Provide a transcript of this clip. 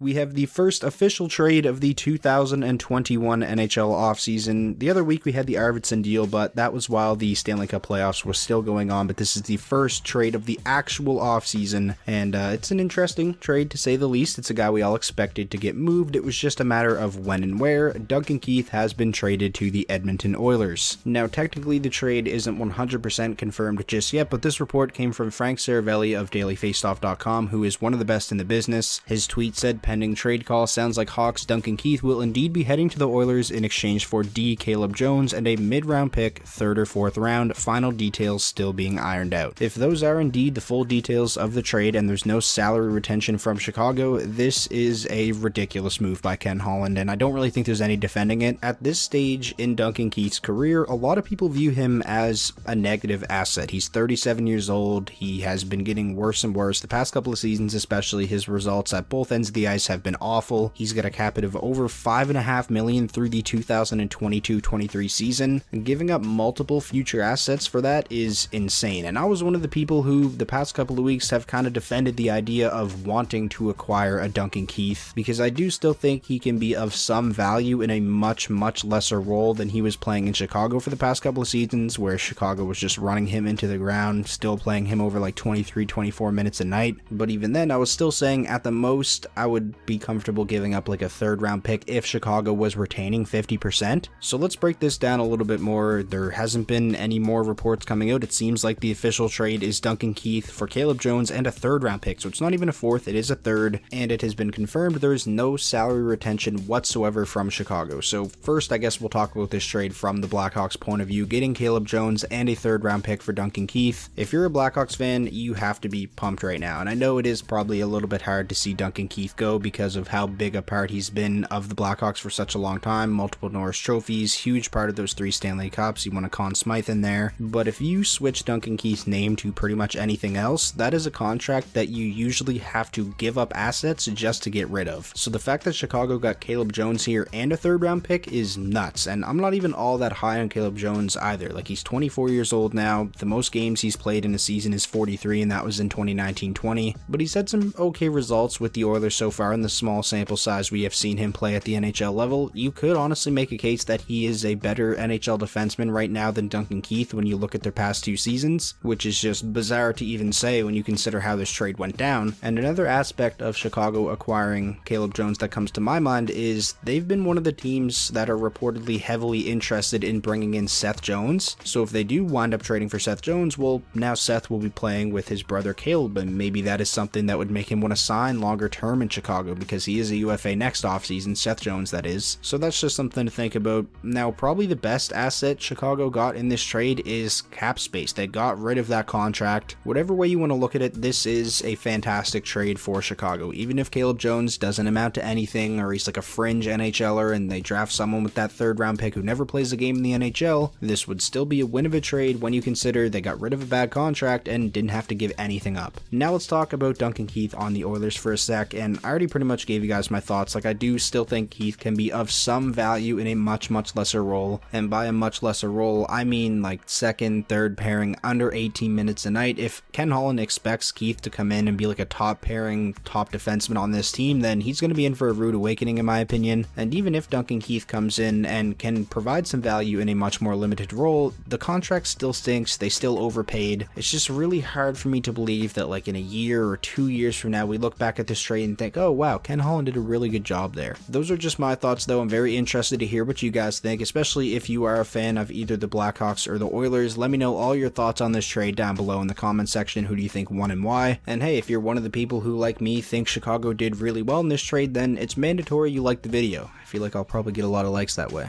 We have the first official trade of the 2021 NHL offseason. The other week we had the Arvidsson deal, but that was while the Stanley Cup playoffs were still going on. But this is the first trade of the actual offseason, and it's an interesting trade to say the least. It's a guy we all expected to get moved. It was just a matter of when and where. Duncan Keith has been traded to the Edmonton Oilers. Now, technically the trade isn't 100% confirmed just yet, but this report came from Frank Saravelli of DailyFaceoff.com, who is one of the best in the business. His tweet said, pending trade call, sounds like Hawks Duncan Keith will indeed be heading to the Oilers in exchange for D. Caleb Jones and a mid-round pick, 3rd or 4th round, final details still being ironed out. If those are indeed the full details of the trade and there's no salary retention from Chicago, this is a ridiculous move by Ken Holland, and I don't really think there's any defending it. At this stage in Duncan Keith's career, a lot of people view him as a negative asset. He's 37 years old, he has been getting worse and worse. The past couple of seasons especially, his results at both ends of the ice have been awful. He's got a cap hit of over $5.5 million through the 2022-23 season, and giving up multiple future assets for that is insane. And I was one of the people who the past couple of weeks have kind of defended the idea of wanting to acquire a Duncan Keith, because I do still think he can be of some value in a much lesser role than he was playing in Chicago for the past couple of seasons, where Chicago was just running him into the ground, still playing him over like 23-24 minutes a night. But even then, I was still saying at the most I would be comfortable giving up like a 3rd round pick if Chicago was retaining 50%. So let's break this down a little bit more. There hasn't been any more reports coming out. It seems like the official trade is Duncan Keith for Caleb Jones and a 3rd round pick. So it's not even a 4th, it is a 3rd, and it has been confirmed there is no salary retention whatsoever from Chicago. So first, I guess we'll talk about this trade from the Blackhawks point of view, getting Caleb Jones and a 3rd round pick for Duncan Keith. If you're a Blackhawks fan, you have to be pumped right now. And I know it is probably a little bit hard to see Duncan Keith go because of how big a part he's been of the Blackhawks for such a long time. Multiple Norris trophies, huge part of those 3 Stanley Cups. He won a Conn Smythe in there. But if you switch Duncan Keith's name to pretty much anything else, that is a contract that you usually have to give up assets just to get rid of. So the fact that Chicago got Caleb Jones here and a 3rd round pick is nuts. And I'm not even all that high on Caleb Jones either. Like, he's 24 years old now. The most games he's played in a season is 43, and that was in 2019-20. But he's had some okay results with the Oilers so far in the small sample size we have seen him play at the NHL level. You could honestly make a case that he is a better NHL defenseman right now than Duncan Keith when you look at their past 2 seasons, which is just bizarre to even say when you consider how this trade went down. And another aspect of Chicago acquiring Caleb Jones that comes to my mind is they've been one of the teams that are reportedly heavily interested in bringing in Seth Jones. So if they do wind up trading for Seth Jones, well, now Seth will be playing with his brother Caleb, and maybe that is something that would make him want to sign longer term in Chicago, because he is a UFA next offseason, Seth Jones that is. So that's just something to think about. Now, probably the best asset Chicago got in this trade is cap space. They got rid of that contract. Whatever way you want to look at it, this is a fantastic trade for Chicago. Even if Caleb Jones doesn't amount to anything, or he's like a fringe NHLer and they draft someone with that 3rd round pick who never plays a game in the NHL, this would still be a win of a trade when you consider they got rid of a bad contract and didn't have to give anything up. Now let's talk about Duncan Keith on the Oilers for a sec, and I already pretty much gave you guys my thoughts. Like, I do still think Keith can be of some value in a much lesser role, and by a much lesser role, I mean like 2nd, 3rd pairing under 18 minutes a night. If Ken Holland expects Keith to come in and be like a top pairing, top defenseman on this team, then he's going to be in for a rude awakening in my opinion. And even if Duncan Keith comes in and can provide some value in a much more limited role, the contract still stinks. They still overpaid. It's just really hard for me to believe that like in a year or 2 years from now we look back at this trade and think, oh wow, Ken Holland did a really good job there. Those are just my thoughts though. I'm very interested to hear what you guys think, especially if you are a fan of either the Blackhawks or the Oilers. Let me know all your thoughts on this trade down below in the comment section. Who do you think won and why? And hey, if you're one of the people who, like me, think Chicago did really well in this trade, then it's mandatory you like the video. I feel like I'll probably get a lot of likes that way.